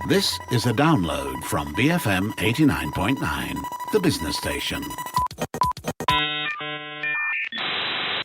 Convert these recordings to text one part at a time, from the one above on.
This is a download from BFM 89.9, the business station.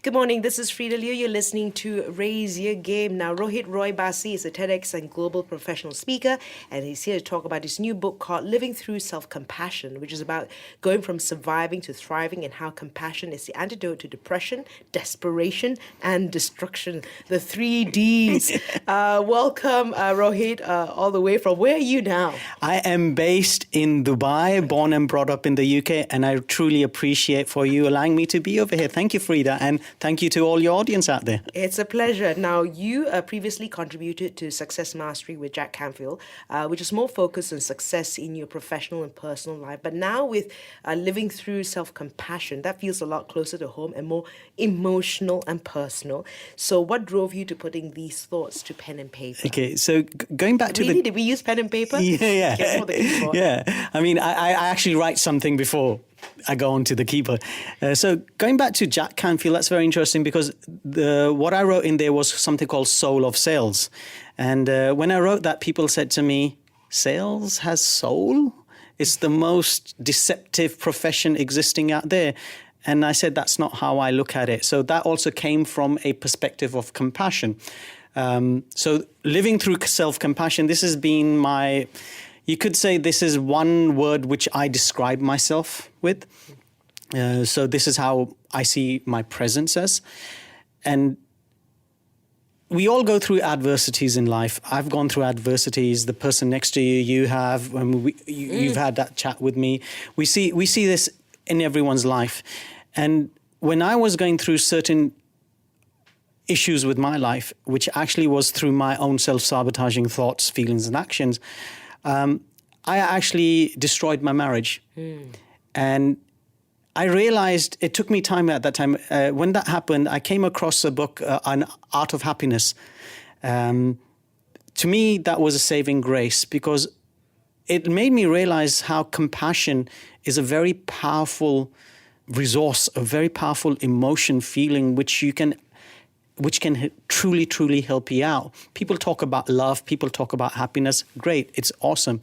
Good morning, this is Freda Liu. You're listening to Raise Your Game. Now, Rohit Bassi is a TEDx and global professional speaker, and he's here to talk about his new book called Living Through Self-Compassion, which is about going from surviving to thriving and how compassion is the antidote to depression, desperation, and destruction. The 3 Ds. Welcome, Rohit, all the way from, where are you now? I am based in Dubai, born and brought up in the UK, and I truly appreciate for you allowing me to be over here. Thank you, Freda, and thank you to all your audience out there. It's a pleasure. Now, you previously contributed to Success Mastery with Jack Welch, which is more focused on success in your professional and personal life. But now with Living Through Self-Compassion, that feels a lot closer to home and more emotional and personal. So what drove you to putting these thoughts to pen and paper? Okay, so going back to Really? Did we use pen and paper? Yeah. Guess what the keyboard? Yeah. I mean, I actually write something before I go on to the keyboard. So going back to Jack Canfield, that's very interesting because what I wrote in there was something called Soul of Sales. And when I wrote that, people said to me, sales has soul? It's the most deceptive profession existing out there. And I said, that's not how I look at it. So that also came from a perspective of compassion. So living through self-compassion, this has been you could say this is one word which I describe myself with. So this is how I see my presence as. And we all go through adversities in life. I've gone through adversities. The person next to you have. You've had that chat with me. We see this in everyone's life. And when I was going through certain issues with my life, which actually was through my own self-sabotaging thoughts, feelings, and actions, I actually destroyed my marriage. And I realized it took me time at that time. When that happened, I came across a book, An Art of Happiness. To me, that was a saving grace because it made me realize how compassion is a very powerful resource, a very powerful emotion, feeling, which can truly, truly help you out. People talk about love, people talk about happiness. Great, it's awesome.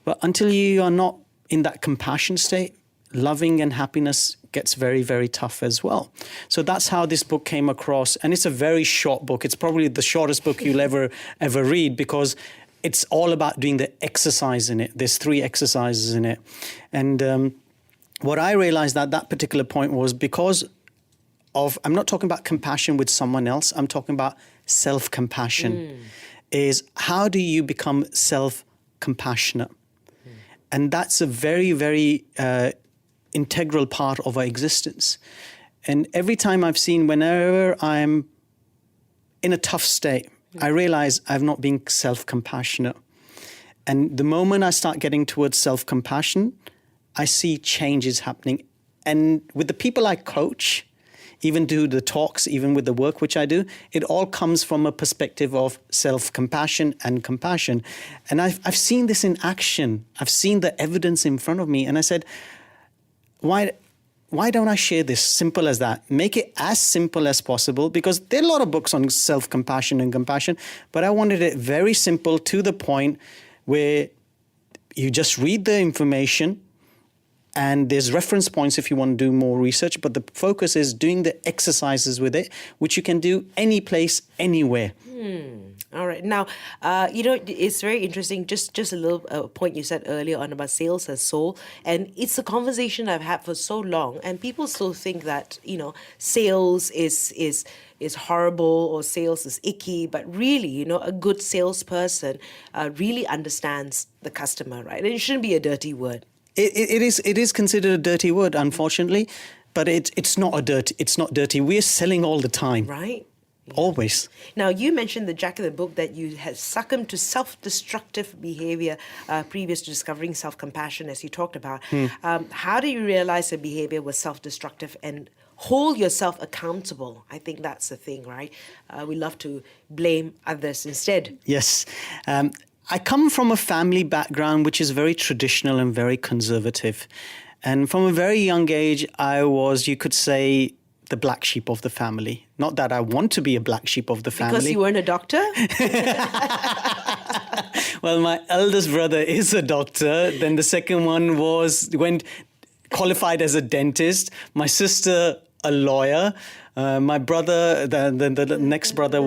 But until you are not in that compassion state, loving and happiness gets very, very tough as well. So that's how this book came across. And it's a very short book. It's probably the shortest book you'll ever read because it's all about doing the exercise in it. There's 3 exercises in it. And what I realized at that particular point was because I'm not talking about compassion with someone else. I'm talking about self-compassion. Is how do you become self-compassionate? And that's a very, very integral part of our existence. And every time I've seen, whenever I'm in a tough state, I realize I've not been self-compassionate. And the moment I start getting towards self-compassion, I see changes happening. And with the people I coach, even do the talks, even with the work which I do, it all comes from a perspective of self-compassion and compassion. And I've seen this in action. I've seen the evidence in front of me. And I said, why don't I share this? Simple as that. Make it as simple as possible because there are a lot of books on self-compassion and compassion, but I wanted it very simple to the point where you just read the information. And there's reference points if you want to do more research, but the focus is doing the exercises with it, which you can do any place, anywhere. All right. Now, it's very interesting. Just a little point you said earlier on about sales as soul. And it's a conversation I've had for so long. And people still think that, sales is horrible or sales is icky. But really, a good salesperson really understands the customer, right? And it shouldn't be a dirty word. It is considered a dirty word, unfortunately, but it's not dirty. We're selling all the time. Right. Yeah. Always. Now, you mentioned Jack in the book that you had succumbed to self-destructive behavior previous to discovering self-compassion, as you talked about. How do you realize the behavior was self-destructive and hold yourself accountable? I think that's the thing, right? We love to blame others instead. Yes. I come from a family background which is very traditional and very conservative. And from a very young age, I was, you could say, the black sheep of the family. Not that I want to be a black sheep of the family. Because you weren't a doctor? Well, my eldest brother is a doctor. Then the second one went qualified as a dentist. My sister, a lawyer. My brother, the next brother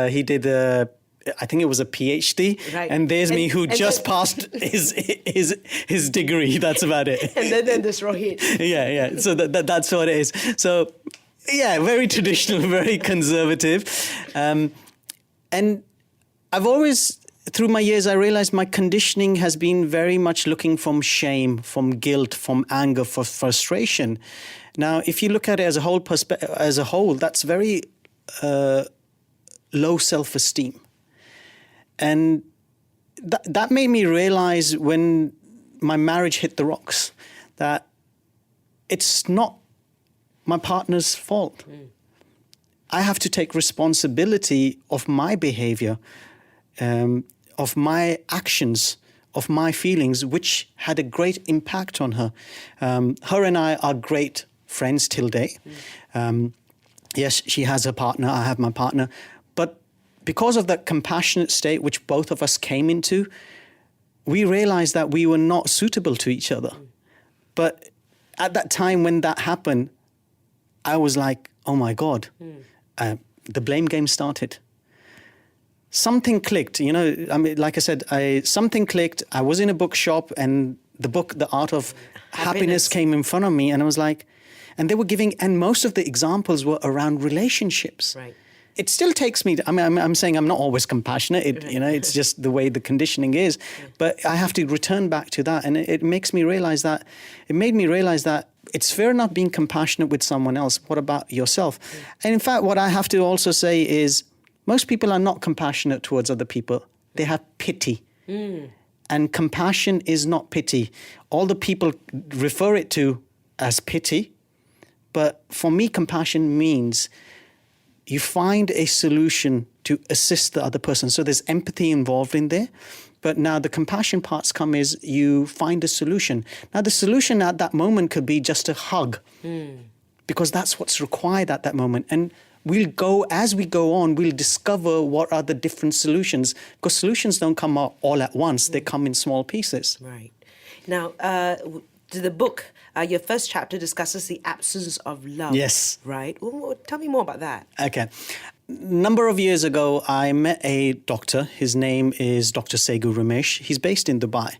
he did I think it was a PhD. Right. And there's me who just passed his degree. That's about it. And then there's Rohit. Yeah. So that's what it is. So, yeah, very traditional, very conservative. And I've always, through my years, I realized my conditioning has been very much looking from shame, from guilt, from anger, for frustration. Now, if you look at it as a whole, that's very low self-esteem. And that made me realize when my marriage hit the rocks that it's not my partner's fault. I have to take responsibility of my behavior, of my actions, of my feelings, which had a great impact on her. Her and I are great friends till date. Yes, she has a partner, I have my partner. But because of that compassionate state which both of us came into, we realized that we were not suitable to each other. But at that time when that happened, I was like, oh my God, the blame game started. Something clicked, I mean, like I said, something clicked. I was in a bookshop and the book, The Art of Happiness came in front of me, and I was like, and they were and most of the examples were around relationships. Right. It still takes me, I'm saying I'm not always compassionate, it's just the way the conditioning is, but I have to return back to that. And it made me realize that it's fair enough being compassionate with someone else. What about yourself? And in fact, what I have to also say is most people are not compassionate towards other people. They have pity. And compassion is not pity. All the people refer it to as pity. But for me, compassion means you find a solution to assist the other person. So there's empathy involved in there. But now the compassion parts come is you find a solution. Now the solution at that moment could be just a hug, because that's what's required at that moment. And as we go on, we'll discover what are the different solutions, because solutions don't come out all at once. They come in small pieces. Right. Now, the book, your first chapter discusses the absence of love. Yes. Right? Well, tell me more about that. Okay. Number of years ago, I met a doctor. His name is Dr. Segu Ramesh. He's based in Dubai.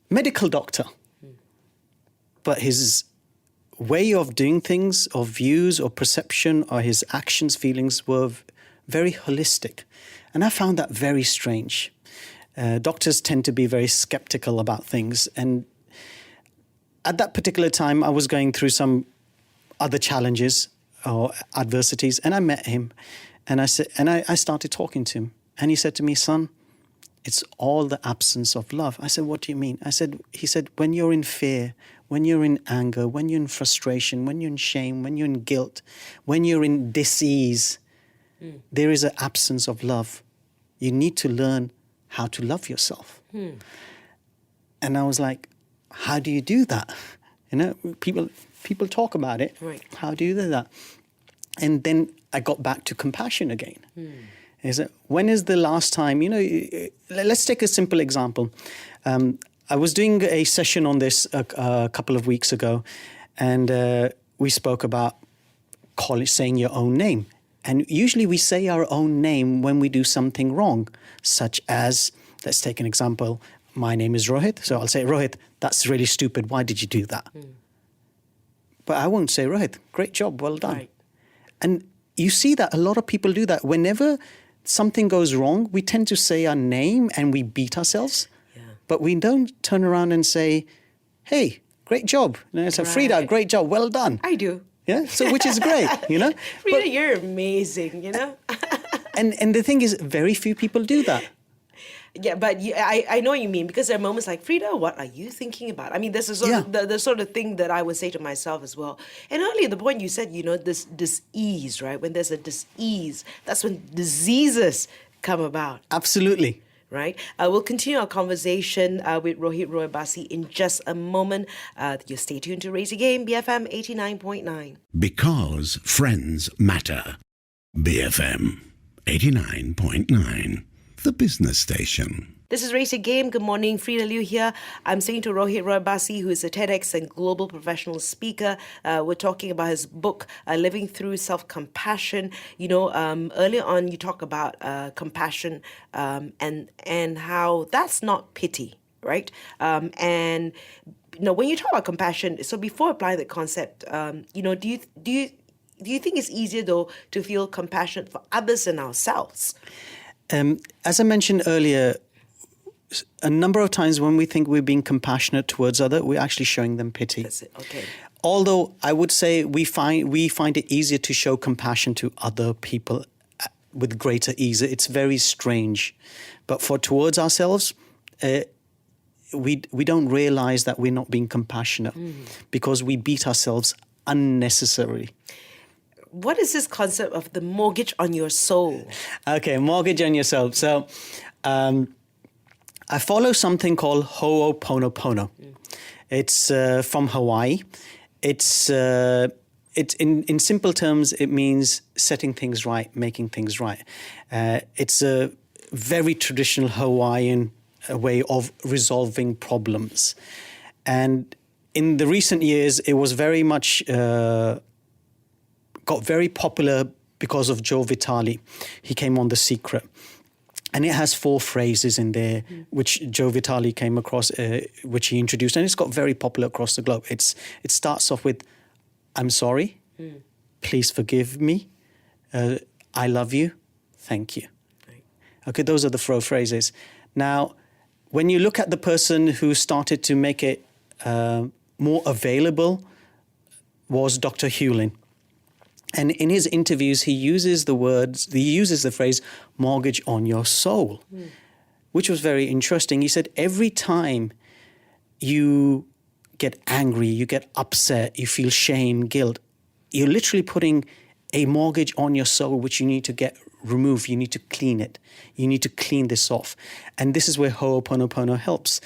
Medical doctor. But his way of doing things, or views, or perception, or his actions, feelings were very holistic. And I found that very strange. Doctors tend to be very skeptical about things. And at that particular time, I was going through some other challenges or adversities, and I met him. And I started talking to him. And he said to me, son, it's all the absence of love. I said, what do you mean? He said, when you're in fear, when you're in anger, when you're in frustration, when you're in shame, when you're in guilt, when you're in dis-ease, there is an absence of love. You need to learn how to love yourself. And I was like, how do you do that? People talk about it. Right. How do you do that? And then I got back to compassion again. When is the last time, let's take a simple example. I was doing a session on this a couple of weeks ago, and we spoke about saying your own name. And usually we say our own name when we do something wrong, such as, let's take an example, my name is Rohit, so I'll say, Rohit, that's really stupid, why did you do that? But I won't say, Rohit, great job, well done. Right. And you see that a lot of people do that. Whenever something goes wrong, we tend to say our name and we beat ourselves. Yeah. But we don't turn around and say, hey, great job. So Freda, great job, well done. I do. Yeah, so which is great, Freda, you're amazing, And the thing is, very few people do that. Yeah, but I know what you mean, because there are moments like, Freda, what are you thinking about? I mean, this is the sort of thing that I would say to myself as well. And earlier, the point you said, this dis-ease, right? When there's a dis-ease, that's when diseases come about. Absolutely. Right? We'll continue our conversation with Rohit Bassi in just a moment. You stay tuned to Raise Your Game, BFM 89.9. Because friends matter. BFM 89.9, the business station. This is Race Your Game. Good morning, Freda Liu here. I'm saying to Rohit Bassi, who is a TEDx and global professional speaker. We're talking about his book, Living Through Self-Compassion. Earlier on you talk about compassion and how that's not pity, right? And when you talk about compassion, so before applying the concept, do you think it's easier though to feel compassion for others than ourselves? As I mentioned earlier, a number of times when we think we're being compassionate towards others, we're actually showing them pity. That's it. Okay. Although I would say we find it easier to show compassion to other people with greater ease. It's very strange, but towards ourselves, we don't realize that we're not being compassionate because we beat ourselves unnecessarily. What is this concept of the mortgage on your soul? Okay, mortgage on your soul. So I follow something called Ho'oponopono. It's from Hawaii. It's in simple terms, it means setting things right, making things right. It's a very traditional Hawaiian way of resolving problems. And in the recent years, it was very much got very popular because of Joe Vitale. He came on The Secret. And it has 4 phrases in there, which Joe Vitale came across, which he introduced. And it's got very popular across the globe. It starts off with, I'm sorry, please forgive me, I love you, thank you. Right. Okay, those are the 4 phrases. Now, when you look at the person who started to make it more available was Dr. Hewlin. And in his interviews, he uses the phrase mortgage on your soul, which was very interesting. He said, every time you get angry, you get upset, you feel shame, guilt, you're literally putting a mortgage on your soul, which you need to get removed. You need to clean it. You need to clean this off. And this is where Ho'oponopono helps.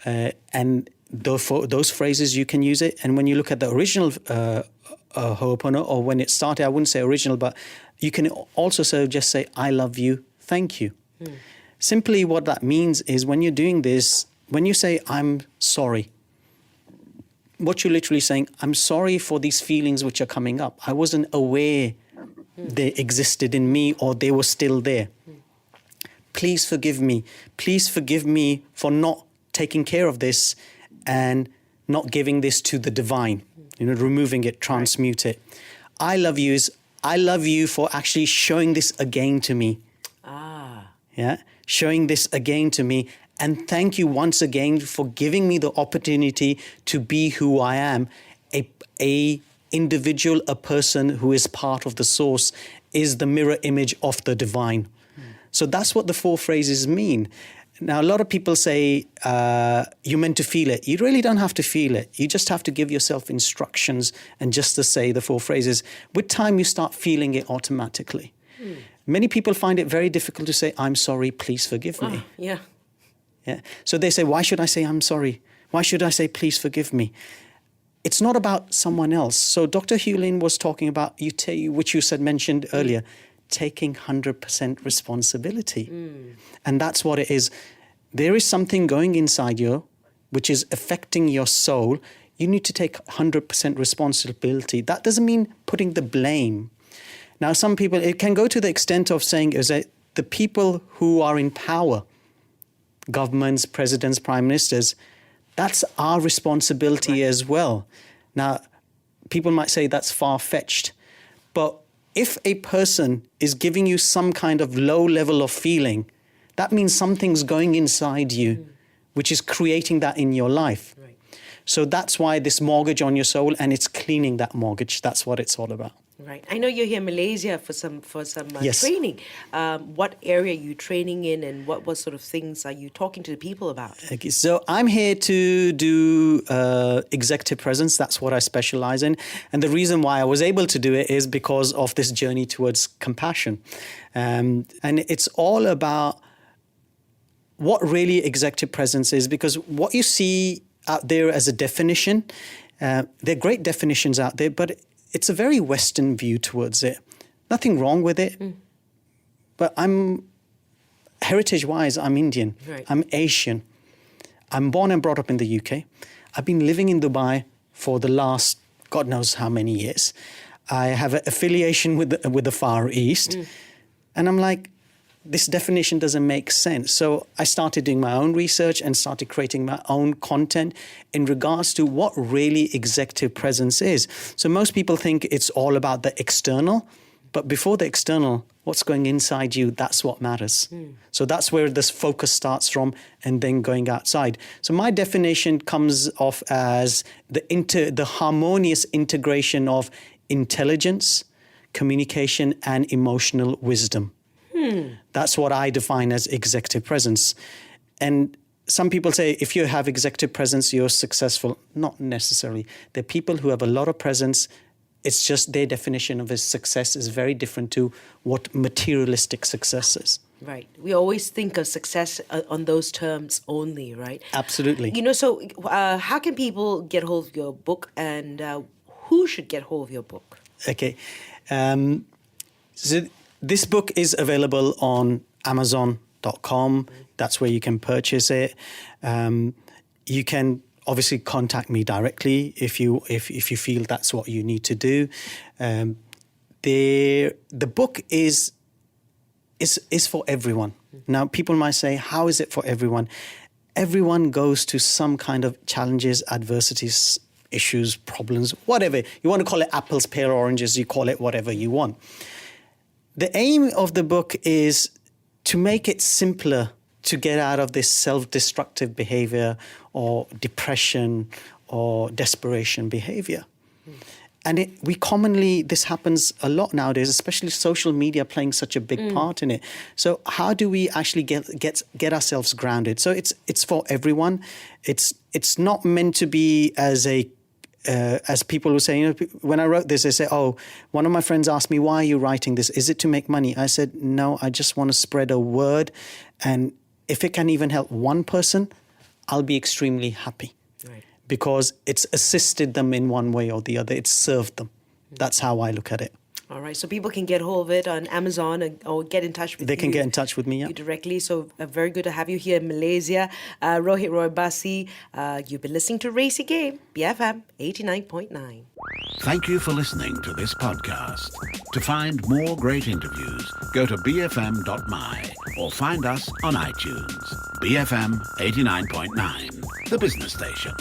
And those phrases, you can use it. And when you look at the original Ho'opono, or when it started, I wouldn't say original, but you can also just say, I love you, thank you. Simply what that means is when you're doing this, when you say, I'm sorry, what you're literally saying, I'm sorry for these feelings which are coming up. I wasn't aware they existed in me or they were still there. Please forgive me. Please forgive me for not taking care of this and not giving this to the divine. Removing it, transmute it. I love you is, I love you for actually showing this again to me. Yeah, showing this again to me. And thank you once again for giving me the opportunity to be who I am. A individual, a person who is part of the source, is the mirror image of the divine. So that's what the 4 phrases mean. Now, a lot of people say you're meant to feel it. You really don't have to feel it. You just have to give yourself instructions and just to say the 4 phrases. With time, you start feeling it automatically. Many people find it very difficult to say, I'm sorry, please forgive me. Yeah. So they say, why should I say I'm sorry? Why should I say, please forgive me? It's not about someone else. So Dr. Hewlin was talking about, which you mentioned earlier, taking 100% responsibility. And that's what it is. There is something going inside you which is affecting your soul. You need to take 100% responsibility. That doesn't mean putting the blame. Now, some people, it can go to the extent of saying is that the people who are in power, governments, presidents, prime ministers, that's our responsibility as well. Now, people might say that's far-fetched, but if a person is giving you some kind of low level of feeling, that means something's going inside you, which is creating that in your life. Right. So that's why this mortgage on your soul, and it's cleaning that mortgage. That's what it's all about. Right. I know you're here in Malaysia for some Yes. training. What area are you training in, and what sort of things are you talking to the people about? Okay, so I'm here to do executive presence. That's what I specialize in. And the reason why I was able to do it is because of this journey towards compassion. And it's all about what really executive presence is, because what you see out there as a definition, there are great definitions out there, but it's a very Western view towards it. Nothing wrong with it. But heritage-wise, I'm Indian. Right. I'm Asian. I'm born and brought up in the UK. I've been living in Dubai for the last God knows how many years. I have an affiliation with the Far East. And I'm like, this definition doesn't make sense. So I started doing my own research and started creating my own content in regards to what really executive presence is. So most people think it's all about the external, but before the external, what's going inside you, that's what matters. So that's where this focus starts from, and then going outside. So my definition comes off as the harmonious integration of intelligence, communication, and emotional wisdom. That's what I define as executive presence. And some people say if you have executive presence, you're successful. Not necessarily. There are people who have a lot of presence. It's just their definition of his success is very different to what materialistic success is. Right. We always think of success on those terms only, right? Absolutely. You know, so how can people get hold of your book, and who should get hold of your book? Okay. So this book is available on Amazon.com. That's where you can purchase it. You can obviously contact me directly if you feel that's what you need to do. The book is for everyone. Now, people might say, how is it for everyone? Everyone goes to some kind of challenges, adversities, issues, problems, whatever. You want to call it apples, pear, oranges, you call it whatever you want. The aim of the book is to make it simpler to get out of this self-destructive behavior or depression or desperation behavior. And this happens a lot nowadays, especially social media playing such a big part in it. So how do we actually get ourselves grounded? So it's for everyone. It's not meant to be as people will say, you know, when I wrote this, they say, oh, one of my friends asked me, why are you writing this? Is it to make money? I said, no, I just want to spread a word. And if it can even help one person, I'll be extremely happy. Right. Because it's assisted them in one way or the other. It's served them. That's how I look at it. All right, so people can get hold of it on Amazon or get in touch with you. They can get in touch with me, yeah. You directly. So very good to have you here in Malaysia. Rohit Bassi, you've been listening to Race Your Game, BFM 89.9. Thank you for listening to this podcast. To find more great interviews, go to bfm.my or find us on iTunes. BFM 89.9, the business station.